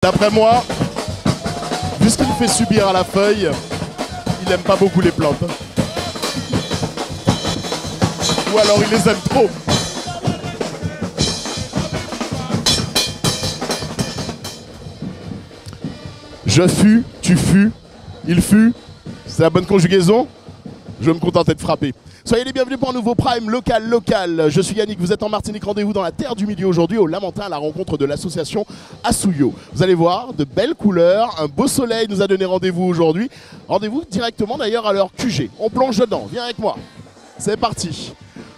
D'après moi, vu ce qu'il fait subir à la feuille, il n'aime pas beaucoup les plantes. Ou alors il les aime trop. Je fus, tu fus, il fut. C'est la bonne conjugaison. Je vais me contenter de frapper. Soyez les bienvenus pour un nouveau Prime local. Je suis Yannick, vous êtes en Martinique. Rendez-vous dans la terre du milieu aujourd'hui au Lamentin à la rencontre de l'association Asouyo. Vous allez voir, de belles couleurs, un beau soleil nous a donné rendez-vous aujourd'hui. Rendez-vous directement d'ailleurs à leur QG. On plonge dedans, viens avec moi. C'est parti.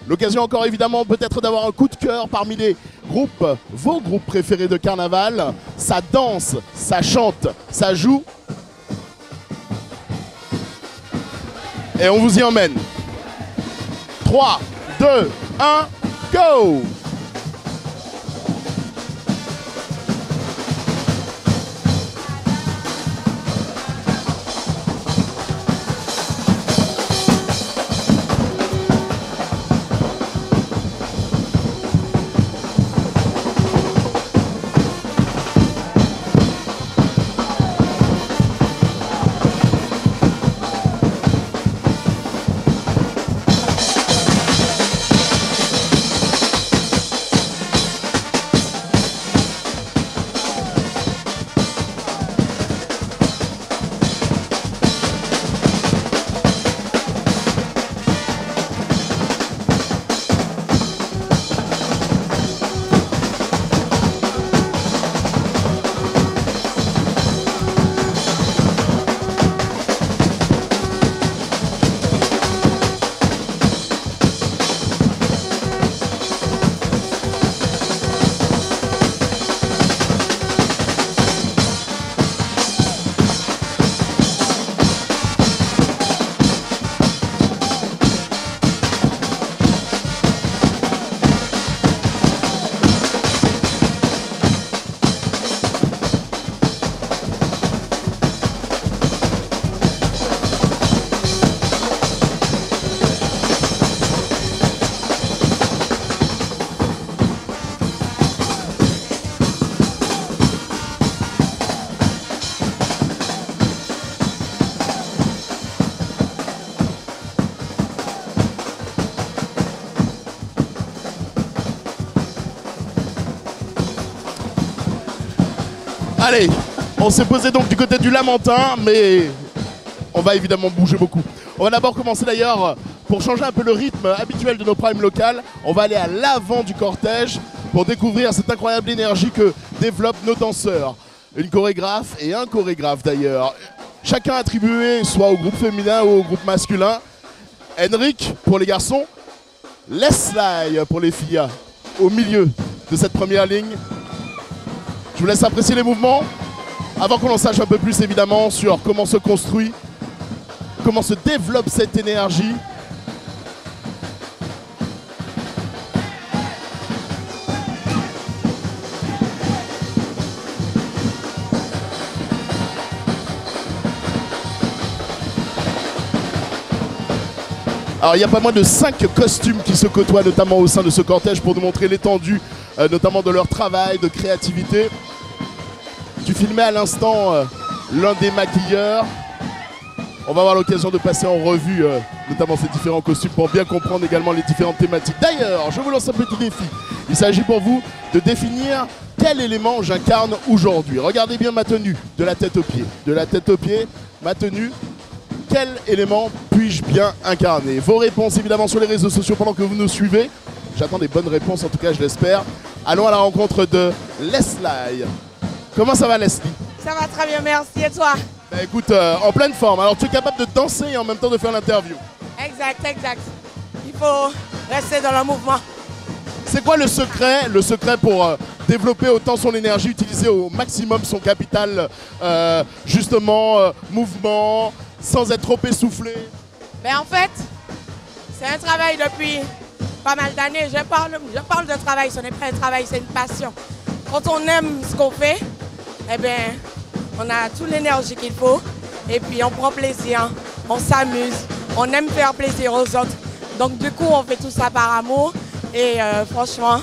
L'occasion encore évidemment peut-être d'avoir un coup de cœur parmi les groupes, vos groupes préférés de carnaval. Ça danse, ça chante, ça joue. Et on vous y emmène. 3, 2, 1, go! Allez, on s'est posé donc du côté du Lamentin, mais on va évidemment bouger beaucoup. On va d'abord commencer d'ailleurs, pour changer un peu le rythme habituel de nos primes locales, on va aller à l'avant du cortège pour découvrir cette incroyable énergie que développent nos danseurs. Une chorégraphe et un chorégraphe d'ailleurs. Chacun attribué soit au groupe féminin ou au groupe masculin. Henrik pour les garçons, Leslie pour les filles, au milieu de cette première ligne. Je vous laisse apprécier les mouvements avant qu'on en sache un peu plus évidemment sur comment se construit, comment se développe cette énergie. Alors il n'y a pas moins de 5 costumes qui se côtoient notamment au sein de ce cortège pour nous montrer l'étendue notamment de leur travail, de créativité. Tu filmais à l'instant l'un des maquilleurs. On va avoir l'occasion de passer en revue notamment ces différents costumes pour bien comprendre également les différentes thématiques. D'ailleurs, je vous lance un petit défi. Il s'agit pour vous de définir quel élément j'incarne aujourd'hui. Regardez bien ma tenue, de la tête aux pieds. De la tête aux pieds, ma tenue. Quel élément puis-je bien incarner? Vos réponses évidemment sur les réseaux sociaux pendant que vous nous suivez. J'attends des bonnes réponses, en tout cas je l'espère. Allons à la rencontre de Leslie. Comment ça va Leslie? Ça va très bien, merci. Et toi? Bah, écoute, en pleine forme. Alors tu es capable de danser et en même temps de faire l'interview? Exact. Il faut rester dans le mouvement. C'est quoi le secret pour développer autant son énergie, utiliser au maximum son capital, mouvement, sans être trop essoufflé? Mais en fait, c'est un travail depuis pas mal d'années. Je parle de travail, ce n'est pas un travail, c'est une passion. Quand on aime ce qu'on fait, eh bien, on a toute l'énergie qu'il faut et puis on prend plaisir, on s'amuse, on aime faire plaisir aux autres. Donc du coup, on fait tout ça par amour et franchement,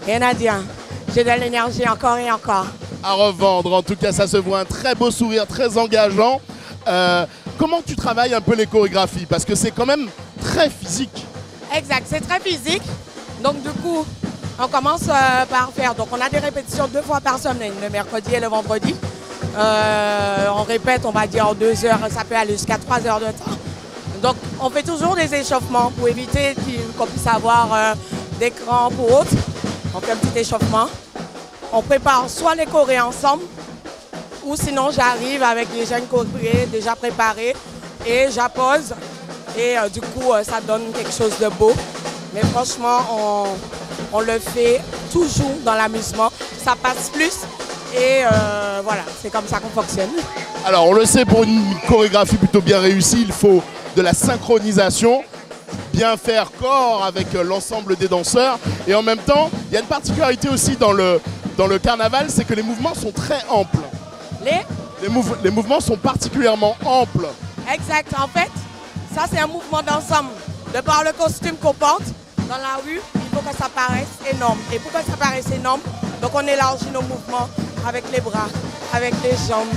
rien à dire. J'ai de l'énergie encore et encore. à revendre. En tout cas, ça se voit, un très beau sourire, très engageant. Comment tu travailles un peu les chorégraphies? Parce que c'est quand même très physique. Exact, c'est très physique. Donc du coup, on commence par faire. Donc on a des répétitions 2 fois par semaine, le mercredi et le vendredi. On répète, on va dire 2 heures, ça peut aller jusqu'à 3 heures de temps. Donc on fait toujours des échauffements pour éviter qu'on puisse avoir des crampes ou autres. On fait un petit échauffement. On prépare soit les chorés ensemble, ou sinon j'arrive avec des jeunes chorés déjà préparés et j'appose. Et du coup, ça donne quelque chose de beau. Mais franchement, on le fait toujours dans l'amusement. Ça passe plus et voilà, c'est comme ça qu'on fonctionne. Alors, on le sait, pour une chorégraphie plutôt bien réussie, il faut de la synchronisation, bien faire corps avec l'ensemble des danseurs. Et en même temps, il y a une particularité aussi dans le carnaval, c'est que les mouvements sont très amples. Les mouvements sont particulièrement amples. Exact. En fait, ça c'est un mouvement d'ensemble. De par le costume qu'on porte dans la rue, il faut que ça paraisse énorme. Et pour que ça paraisse énorme, donc on élargit nos mouvements avec les bras, avec les jambes,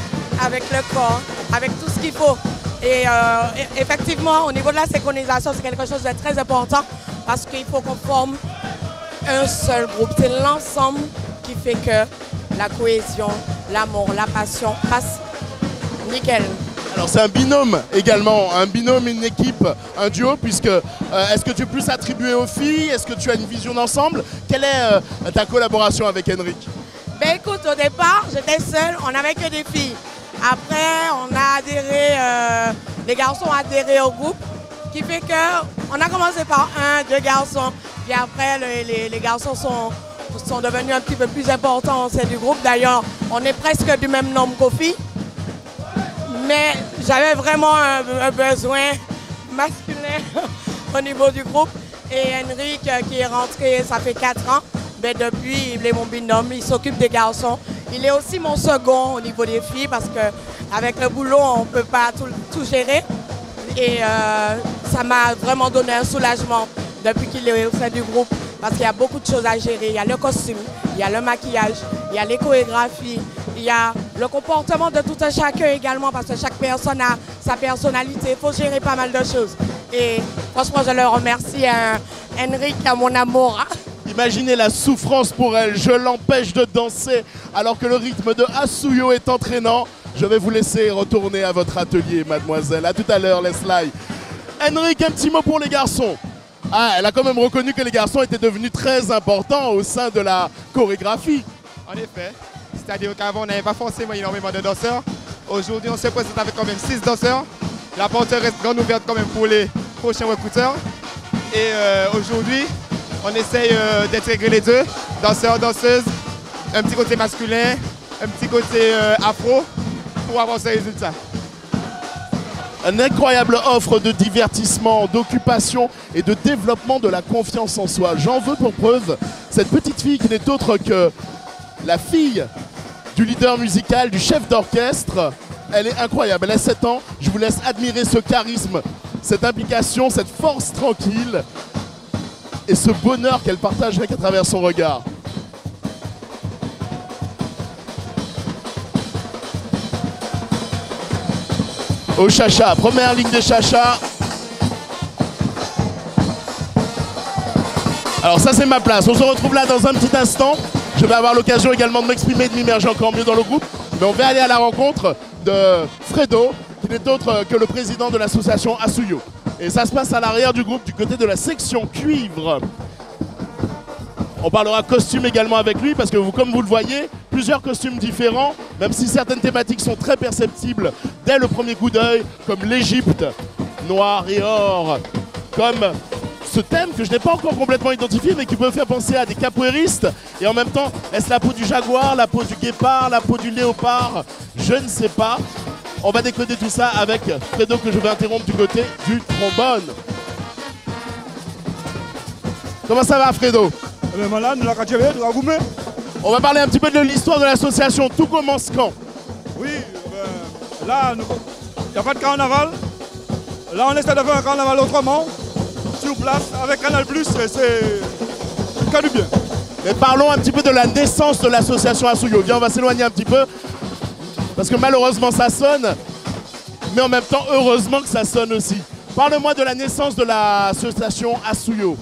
avec le corps, avec tout ce qu'il faut. Et effectivement, au niveau de la synchronisation, c'est quelque chose de très important parce qu'il faut qu'on forme un seul groupe. C'est l'ensemble qui fait que la cohésion, l'amour, la passion passe nickel. Alors c'est un binôme également, un binôme, une équipe, un duo, puisque est-ce que tu es plus attribué aux filles? Est-ce que tu as une vision d'ensemble? Quelle est ta collaboration avec Henrik? Ben écoute, au départ, j'étais seule, on n'avait que des filles. Après, on a adhéré, les garçons ont adhéré au groupe, qui fait qu'on a commencé par 1, 2 garçons, puis après les garçons sont devenus un petit peu plus importants au sein du groupe. D'ailleurs, on est presque du même nombre qu'aux filles. Mais j'avais vraiment un besoin masculin au niveau du groupe. Et Henrik, qui est rentré, ça fait 4 ans, ben depuis, il est mon binôme, il s'occupe des garçons. Il est aussi mon second au niveau des filles parce qu'avec le boulot, on ne peut pas tout gérer. Et ça m'a vraiment donné un soulagement depuis qu'il est au sein du groupe parce qu'il y a beaucoup de choses à gérer. Il y a le costume, il y a le maquillage, il y a les chorégraphies, il y a le comportement de tout un chacun également parce que chaque personne a sa personnalité. Il faut gérer pas mal de choses. Et franchement, je le remercie, Henrik, à mon amour. Imaginez la souffrance pour elle. Je l'empêche de danser alors que le rythme de Asuyo est entraînant. Je vais vous laisser retourner à votre atelier, mademoiselle. À tout à l'heure, Leslie. Henrik, un petit mot pour les garçons. Ah, elle a quand même reconnu que les garçons étaient devenus très importants au sein de la chorégraphie. En effet. C'est-à-dire qu'avant, on n'avait pas forcément énormément de danseurs. Aujourd'hui, on se présente avec quand même 6 danseurs. La porte reste grande ouverte quand même pour les prochains recruteurs. Et aujourd'hui, on essaye d'intégrer les deux, danseurs, danseuses, un petit côté masculin, un petit côté afro, pour avoir ce résultat. Une incroyable offre de divertissement, d'occupation et de développement de la confiance en soi. J'en veux pour preuve cette petite fille qui n'est autre que la fille du leader musical, du chef d'orchestre. Elle est incroyable, elle a 7 ans. Je vous laisse admirer ce charisme, cette implication, cette force tranquille et ce bonheur qu'elle partage avec à travers son regard. Au Chacha, première ligne des Chacha. Alors ça c'est ma place, on se retrouve là dans un petit instant. Je vais avoir l'occasion également de m'exprimer et de m'immerger encore mieux dans le groupe. Mais on va aller à la rencontre de Fredo, qui n'est autre que le président de l'association Asuyo. Et ça se passe à l'arrière du groupe, du côté de la section cuivre. On parlera costume également avec lui, parce que comme vous le voyez, plusieurs costumes différents, même si certaines thématiques sont très perceptibles dès le premier coup d'œil, comme l'Égypte, noir et or, comme ce thème que je n'ai pas encore complètement identifié, mais qui peut faire penser à des capoeiristes. Et en même temps, est-ce la peau du jaguar, la peau du guépard, la peau du léopard? Je ne sais pas. On va décoder tout ça avec Fredo, que je vais interrompre du côté du trombone. Comment ça va, Fredo? On va parler un petit peu de l'histoire de l'association. Tout commence quand? Oui, là, il n'y a pas de carnaval. Là, on essaie de faire un carnaval autrement, sur place, avec Canal+, c'est que du bien. Mais parlons un petit peu de la naissance de l'association Asuyo. Viens, on va s'éloigner un petit peu. Parce que malheureusement ça sonne, mais en même temps heureusement que ça sonne aussi. Parle-moi de la naissance de l'association Asuyo.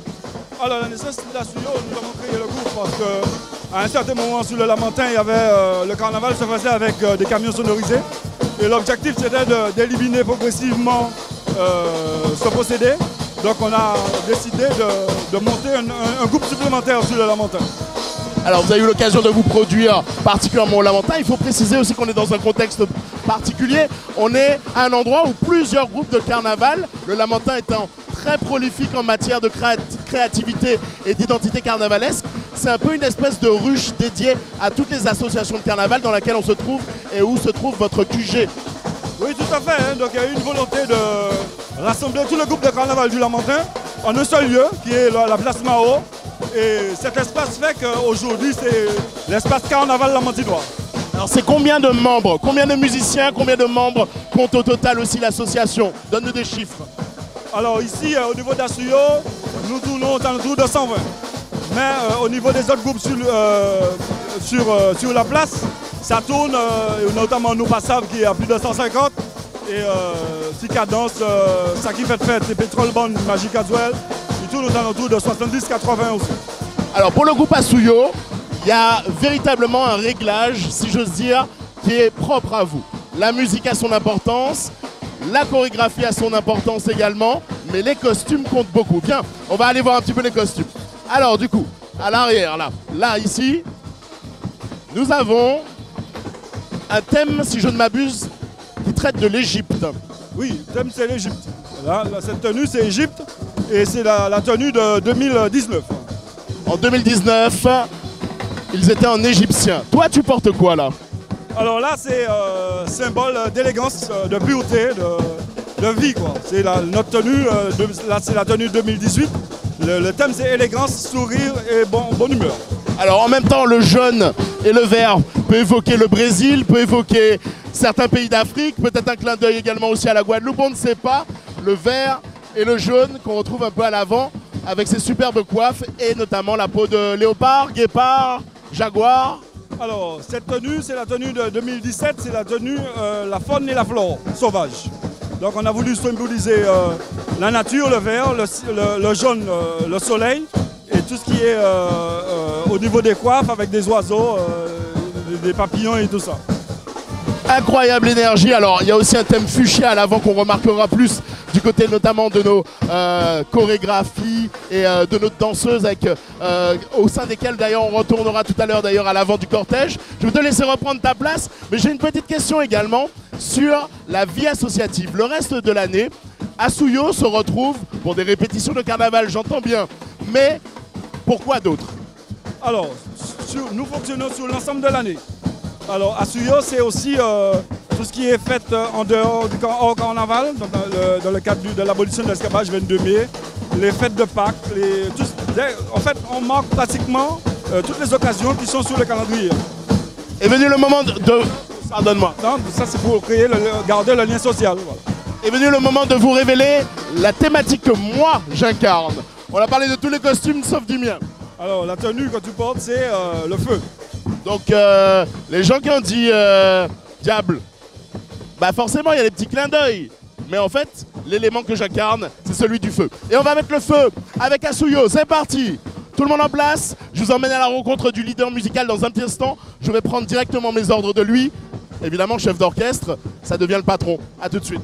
Alors, la naissance de l'Asuyo, nous avons créé le groupe parce qu'à un certain moment sur le Lamentin, il y avait, le carnaval se faisait avec des camions sonorisés. Et l'objectif c'était d'éliminer progressivement ce procédé. Donc on a décidé de monter un groupe supplémentaire sur le Lamentin. Alors vous avez eu l'occasion de vous produire particulièrement au Lamentin. Il faut préciser aussi qu'on est dans un contexte particulier. On est à un endroit où plusieurs groupes de carnaval, le Lamentin étant très prolifique en matière de créativité et d'identité carnavalesque. C'est un peu une espèce de ruche dédiée à toutes les associations de carnaval dans laquelle on se trouve et où se trouve votre QG. Oui, tout à fait. Hein. Donc il y a eu une volonté de rassembler tous les groupes de carnaval du Lamentin en un seul lieu, qui est la place Mao. Et cet espace fait qu'aujourd'hui, c'est l'espace carnaval lamantinois. Alors c'est combien de membres, combien de musiciens, combien de membres compte au total aussi l'association? Donne-nous des chiffres. Alors ici, au niveau d'Asuyo, nous tournons autour de 120. Mais au niveau des autres groupes sur la place, ça tourne, notamment nous Passables qui est à plus de 150. Et Cadence, ça qui fait fête, c'est Pétrole Band, Magic Azwell. Ils tournent autour de 70-80 aussi. Alors pour le groupe Asuyo, il y a véritablement un réglage, si j'ose dire, qui est propre à vous. La musique a son importance, la chorégraphie a son importance également, mais les costumes comptent beaucoup. Bien, on va aller voir un petit peu les costumes. Alors du coup, à l'arrière, là ici, nous avons un thème, si je ne m'abuse, qui traite de l'Égypte. Oui, le thème c'est l'Égypte. Cette tenue c'est Égypte et c'est la tenue de 2019. En 2019, ils étaient en égyptien. Toi, tu portes quoi là? Alors là, c'est symbole d'élégance, de pureté, de vie, quoi. C'est notre tenue, là c'est la tenue 2018. Le thème c'est élégance, sourire et bonne humeur. Alors en même temps, le jaune et le vert peut évoquer le Brésil, peut évoquer certains pays d'Afrique, peut-être un clin d'œil également aussi à la Guadeloupe, on ne sait pas. Le vert et le jaune qu'on retrouve un peu à l'avant avec ces superbes coiffes et notamment la peau de léopard, guépard, jaguar. Alors cette tenue, c'est la tenue de 2017, c'est la tenue la faune et la flore sauvage. Donc on a voulu symboliser la nature, le vert, le jaune, le soleil et tout ce qui est au niveau des coiffes avec des oiseaux, des papillons et tout ça. Incroyable énergie. Alors il y a aussi un thème fuchsia à l'avant qu'on remarquera plus du côté notamment de nos chorégraphies et de nos danseuses au sein desquelles d'ailleurs on retournera tout à l'heure d'ailleurs à l'avant du cortège. Je vais te laisser reprendre ta place, mais j'ai une petite question également sur la vie associative. Le reste de l'année, Asuyo se retrouve pour des répétitions de carnaval, j'entends bien, mais pourquoi d'autres? Alors, nous fonctionnons sur l'ensemble de l'année. Alors, Asuyo, c'est aussi tout ce qui est fait en dehors du carnaval, dans le cadre de l'abolition de l'esclavage 22 mai, les fêtes de Pâques. En fait, on marque pratiquement toutes les occasions qui sont sur le calendrier. Est venu le moment de... Pardonne-moi. Non, ça c'est pour garder le lien social. Voilà. Est venu le moment de vous révéler la thématique que moi j'incarne. On a parlé de tous les costumes sauf du mien. Alors, la tenue que tu portes, c'est le feu. Donc les gens qui ont dit diable, bah forcément il y a des petits clins d'œil. Mais en fait, l'élément que j'incarne, c'est celui du feu. Et on va mettre le feu avec Asuyo, c'est parti. Tout le monde en place, je vous emmène à la rencontre du leader musical dans un petit instant. Je vais prendre directement mes ordres de lui. Évidemment, chef d'orchestre, ça devient le patron. A tout de suite.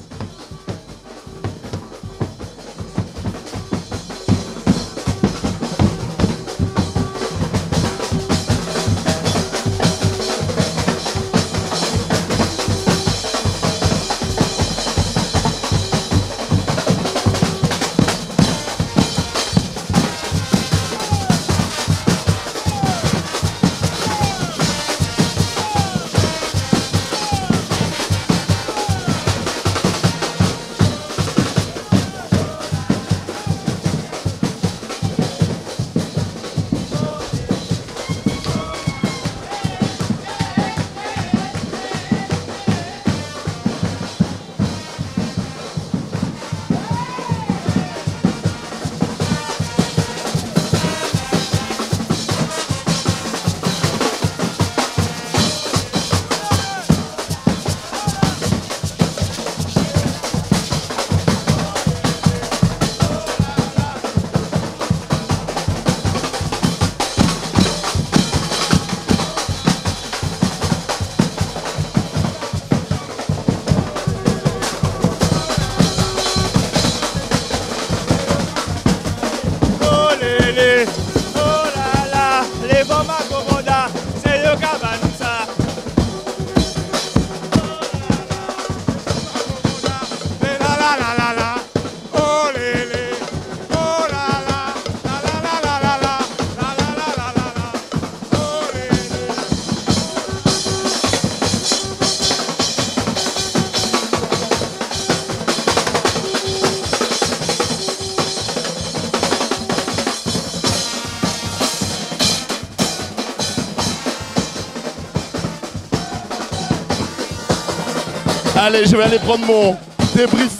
Allez, je vais aller prendre mon débrief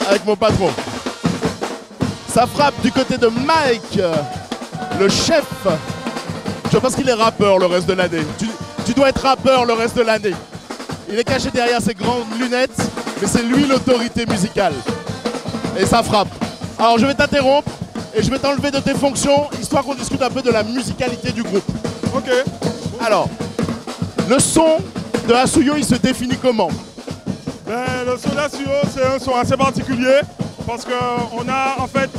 avec mon patron. Ça frappe du côté de Mike, le chef. Je pense qu'il est rappeur le reste de l'année. Tu dois être rappeur le reste de l'année. Il est caché derrière ses grandes lunettes, mais c'est lui l'autorité musicale. Et ça frappe. Alors je vais t'interrompre et je vais t'enlever de tes fonctions, histoire qu'on discute un peu de la musicalité du groupe. Ok. Alors, le son de Asuyo, il se définit comment? Ben, le son d'Asuyo, c'est un son assez particulier parce qu'on a en fait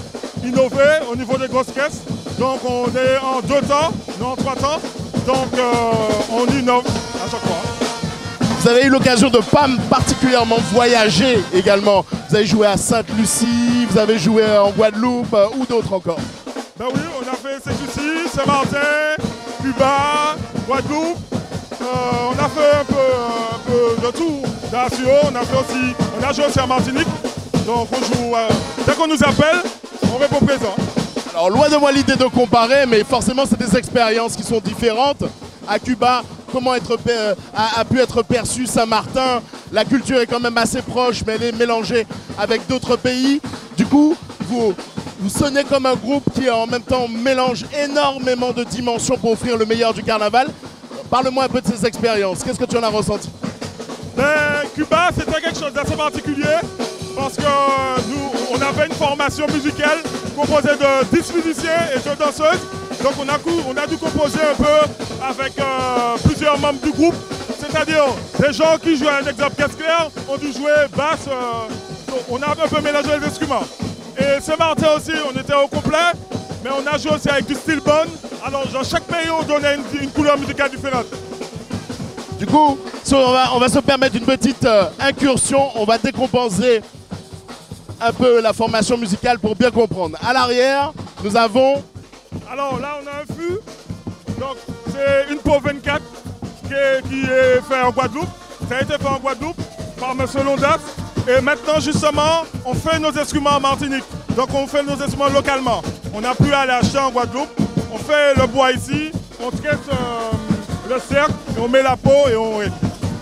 innové au niveau des grosses caisses. Donc on est en 2 temps, non en 3 temps. Donc on innove à chaque fois. Vous avez eu l'occasion de pas particulièrement voyager également. Vous avez joué à Sainte-Lucie, vous avez joué en Guadeloupe ou d'autres encore? Ben oui, on a fait Sainte-Lucie, Saint-Martin, Cuba, Guadeloupe. On a fait un peu de tout d'Asuyo. On a joué aussi à Martinique. Donc on joue, dès qu'on nous appelle, on répond présent. Alors loin de moi l'idée de comparer, mais forcément c'est des expériences qui sont différentes. À Cuba, comment a pu être perçu Saint-Martin? La culture est quand même assez proche, mais elle est mélangée avec d'autres pays. Du coup, vous sonnez comme un groupe qui en même temps mélange énormément de dimensions pour offrir le meilleur du carnaval. Parle-moi un peu de ces expériences. Qu'est-ce que tu en as ressenti? Ben, Cuba, c'était quelque chose d'assez particulier parce que nous, on avait une formation musicale composée de 10 musiciens et 2 danseuses. Donc on a dû composer un peu avec plusieurs membres du groupe, c'est-à-dire des gens qui jouaient un exemple caisse claire, ont dû jouer basse, on a un peu mélangé les instruments. Et Saint-Martin aussi, on était au complet, mais on a joué aussi avec du steel band. Alors dans chaque pays, on donnait une couleur musicale différente. Du coup, on va se permettre une petite incursion, on va décomposer un peu la formation musicale pour bien comprendre. À l'arrière, nous avons... Alors là, on a un fût, donc c'est une Pau 24 qui est fait en Guadeloupe. Ça a été fait en Guadeloupe par M. Londas. Et maintenant, justement, on fait nos instruments en Martinique. Donc on fait nos instruments localement. On n'a plus à aller acheter en Guadeloupe. On fait le bois ici, on traite le cercle, et on met la peau et on...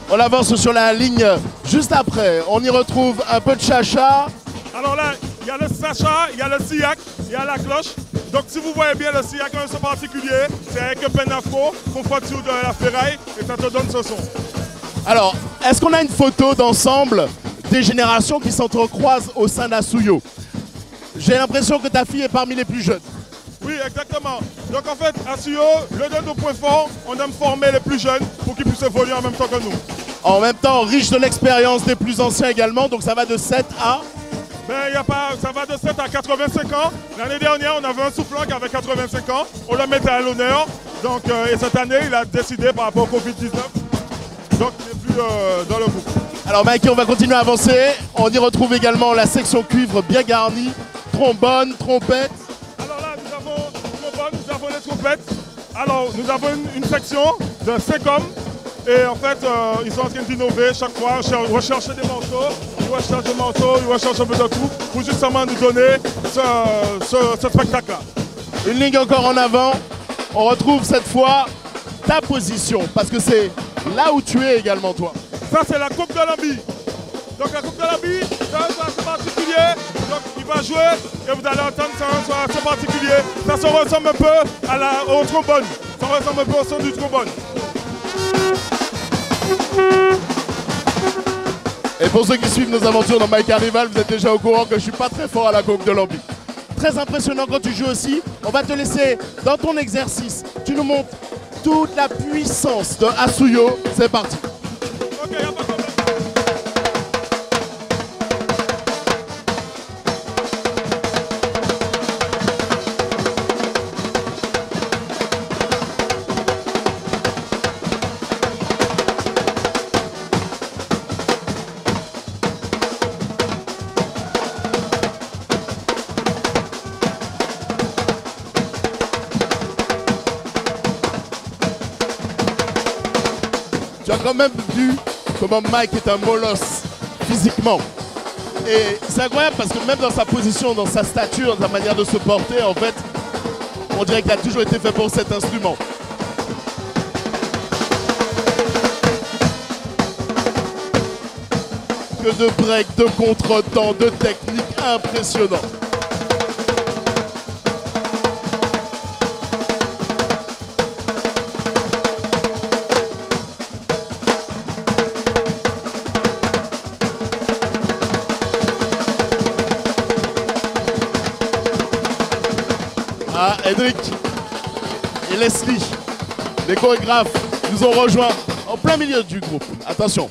On avance sur la ligne juste après. On y retrouve un peu de chacha. Alors là, il y a le sacha, il y a le siak, il y a la cloche. Donc si vous voyez bien le siak a un son particulier, c'est avec un pen afro qu'on frotte sur de la ferraille et ça te donne ce son. Alors, est-ce qu'on a une photo d'ensemble des générations qui s'entrecroisent au sein d'Asuyo? J'ai l'impression que ta fille est parmi les plus jeunes. Oui, exactement. Donc en fait, Asuyo, le de nos points forts, on aime former les plus jeunes pour qu'ils puissent évoluer en même temps que nous. En même temps, riche de l'expérience des plus anciens également, donc ça va de 7 à... Ben, ça va de 7 à 85 ans. L'année dernière, on avait un soufflant qui avait 85 ans. On le mettait à l'honneur. Donc, et cette année, il a décidé par rapport au Covid-19. Donc, il n'est plus dans le groupe. Alors, Mikey, on va continuer à avancer. On y retrouve également la section cuivre bien garnie. Trombone, trompette. Alors là, nous avons trombone, nous avons les trompettes. Alors, nous avons une section de 5 hommes. Et en fait, ils sont en train d'innover chaque fois, rechercher des morceaux, ils recherchent un peu de tout pour justement nous donner ce spectacle-là. Une ligne encore en avant. On retrouve cette fois ta position, parce que c'est là où tu es également toi. Ça, c'est la Coupe de l'Ambi. Donc la Coupe de l'Ambi, c'est un son assez particulier. Donc il va jouer et vous allez entendre, c'est un son assez particulier. Ça se ressemble un peu au trombone. Ça ressemble un peu au son du trombone. Et pour ceux qui suivent nos aventures dans My Carnival, vous êtes déjà au courant que je suis pas très fort à la Coupe de l'Ambi. Très impressionnant quand tu joues aussi. On va te laisser dans ton exercice. Tu nous montres toute la puissance de Asuyo. C'est parti. Ok, y a pas de problème. Tu as quand même vu comment Mike est un molosse physiquement. Et c'est incroyable parce que même dans sa position, dans sa stature, dans sa manière de se porter, en fait, on dirait qu'il a toujours été fait pour cet instrument. que de breaks, de contretemps, de techniques impressionnants. Ah, Hendrik et Leslie, les chorégraphes, nous ont rejoints en plein milieu du groupe. Attention.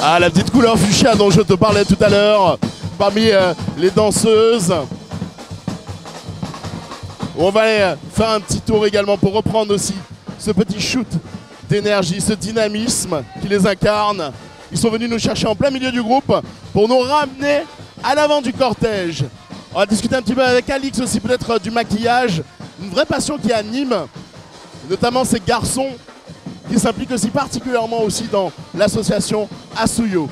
Ah, la petite couleur fuchsia dont je te parlais tout à l'heure, parmi les danseuses. On va aller faire un petit tour également pour reprendre aussi ce petit shoot d'énergie, ce dynamisme qui les incarne. Ils sont venus nous chercher en plein milieu du groupe pour nous ramener à l'avant du cortège. On va discuter un petit peu avec Alix aussi, peut-être du maquillage, une vraie passion qui anime, notamment ces garçons qui s'impliquent aussi particulièrement aussi dans l'association Asuyo.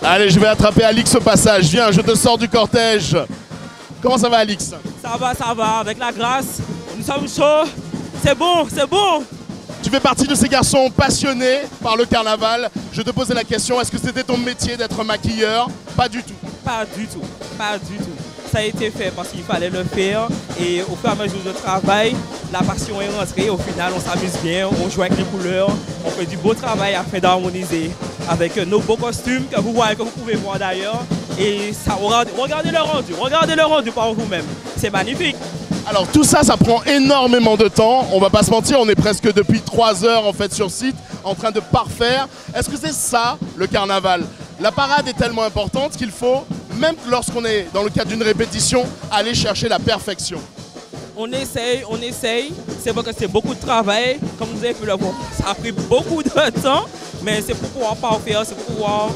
Allez, je vais attraper Alix au passage. Viens, je te sors du cortège. Comment ça va, Alix? Ça va, avec la grâce. Nous sommes chauds. C'est bon, c'est bon. Tu fais partie de ces garçons passionnés par le carnaval. Je te posais la question, est-ce que c'était ton métier d'être maquilleur? Pas du tout. Pas du tout, pas du tout. Ça a été fait parce qu'il fallait le faire. Et au fur et à mesure du travail, la passion est rentrée. Au final, on s'amuse bien, on joue avec les couleurs. On fait du beau travail afin d'harmoniser avec nos beaux costumes que vous voyez, que vous pouvez voir d'ailleurs. Et ça, regardez le rendu par vous-même. C'est magnifique. Alors tout ça, ça prend énormément de temps. On va pas se mentir, on est presque depuis 3 heures en fait sur site, en train de parfaire. Est-ce que c'est ça le carnaval? La parade est tellement importante qu'il faut, même lorsqu'on est dans le cadre d'une répétition, aller chercher la perfection. On essaye. C'est vrai que c'est beaucoup de travail. Comme vous avez pu le voir, ça a pris beaucoup de temps. Mais c'est pour pouvoir parfaire, c'est pour pouvoir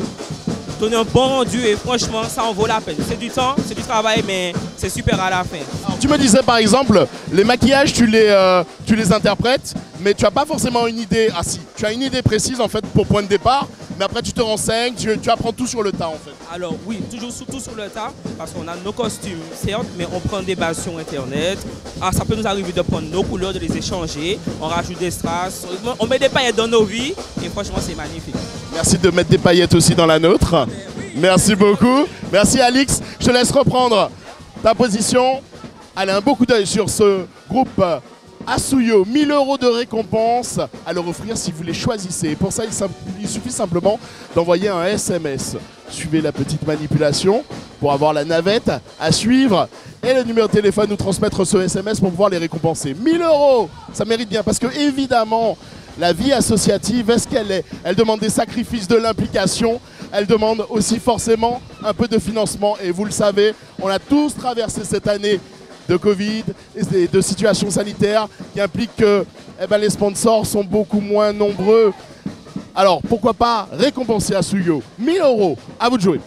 donner un bon rendu. Et franchement, ça en vaut la peine. C'est du temps, c'est du travail, mais c'est super à la fin. Alors, tu me disais par exemple, les maquillages, tu les interprètes, mais tu n'as pas forcément une idée. Ah si, tu as une idée précise en fait pour point de départ. Mais après, tu te renseignes, tu apprends tout sur le tas en fait. Alors oui, surtout sur le tas, parce qu'on a nos costumes, certes, mais on prend des bases sur Internet. Ah, ça peut nous arriver de prendre nos couleurs, de les échanger. On rajoute des strass, on met des paillettes dans nos vies. Et franchement, c'est magnifique. Merci de mettre des paillettes aussi dans la nôtre. Merci beaucoup. Merci Alix. Je te laisse reprendre ta position. Allez, un beau coup d'œil sur ce groupe Asuyo, 1000 € de récompense à leur offrir si vous les choisissez. Pour ça, il suffit simplement d'envoyer un SMS. Suivez la petite manipulation pour avoir la navette à suivre et le numéro de téléphone, nous transmettre ce SMS pour pouvoir les récompenser. 1000 €, ça mérite bien parce que évidemment, la vie associative, est-ce qu'elle est? Elle demande des sacrifices, de l'implication. Elle demande aussi forcément un peu de financement. Et vous le savez, on a tous traversé cette année de Covid et de situations sanitaires qui impliquent que les sponsors sont beaucoup moins nombreux. Alors pourquoi pas récompenser Asuyo? 1000 €, à vous de jouer.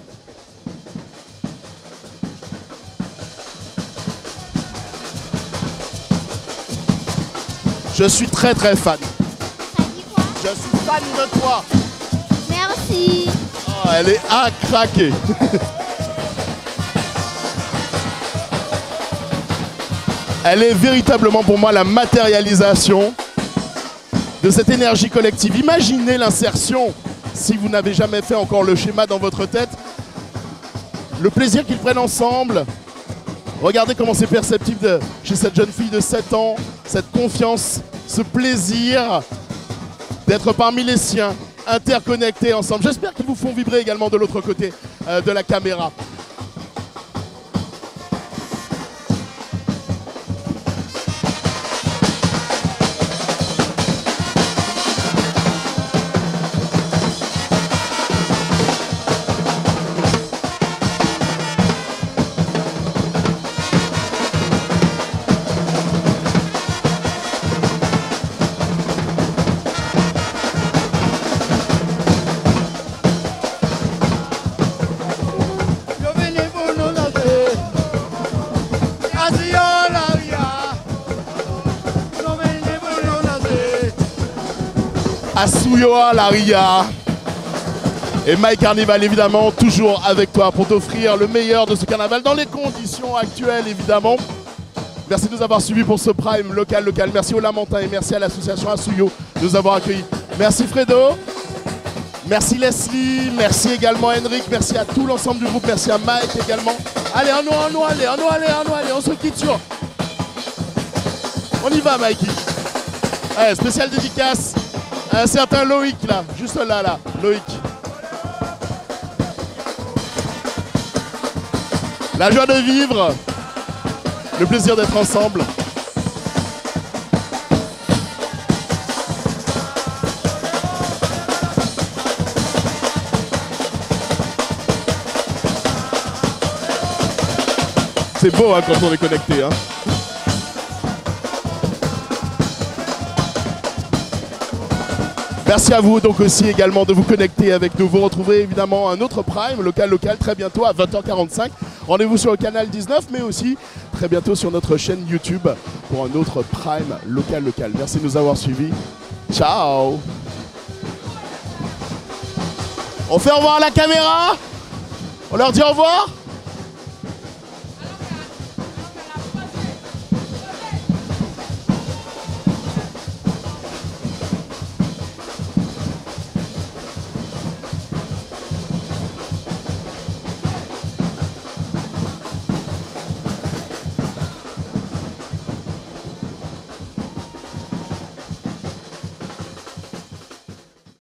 Je suis très fan. Je suis fan de toi. Merci. Oh, elle est à craquer. Elle est véritablement pour moi la matérialisation de cette énergie collective. Imaginez l'insertion si vous n'avez jamais fait encore le schéma dans votre tête, le plaisir qu'ils prennent ensemble. Regardez comment c'est perceptible chez cette jeune fille de 7 ans, cette confiance, ce plaisir d'être parmi les siens, interconnectés ensemble. J'espère qu'ils vous font vibrer également de l'autre côté de la caméra. Asuyoa Laria et Mike Carnival évidemment toujours avec toi pour t'offrir le meilleur de ce carnaval dans les conditions actuelles évidemment. Merci de nous avoir suivis pour ce Prime local. Merci au Lamentin et merci à l'association Asuyo de nous avoir accueillis. Merci Fredo, merci Leslie, merci également Henrik, merci à tout l'ensemble du groupe, merci à Mike également. Allez, on se quitte sur... On y va Mikey. Allez, spécial dédicace. Un certain Loïc là, juste là, Loïc. La joie de vivre, le plaisir d'être ensemble. C'est beau hein, quand on est connecté. Hein. Merci à vous donc aussi également de vous connecter avec nous. Vous retrouverez évidemment un autre Prime local très bientôt à 20h45. Rendez-vous sur le canal 19 mais aussi très bientôt sur notre chaîne YouTube pour un autre Prime local. Merci de nous avoir suivis. Ciao. On fait au revoir à la caméra. On leur dit au revoir.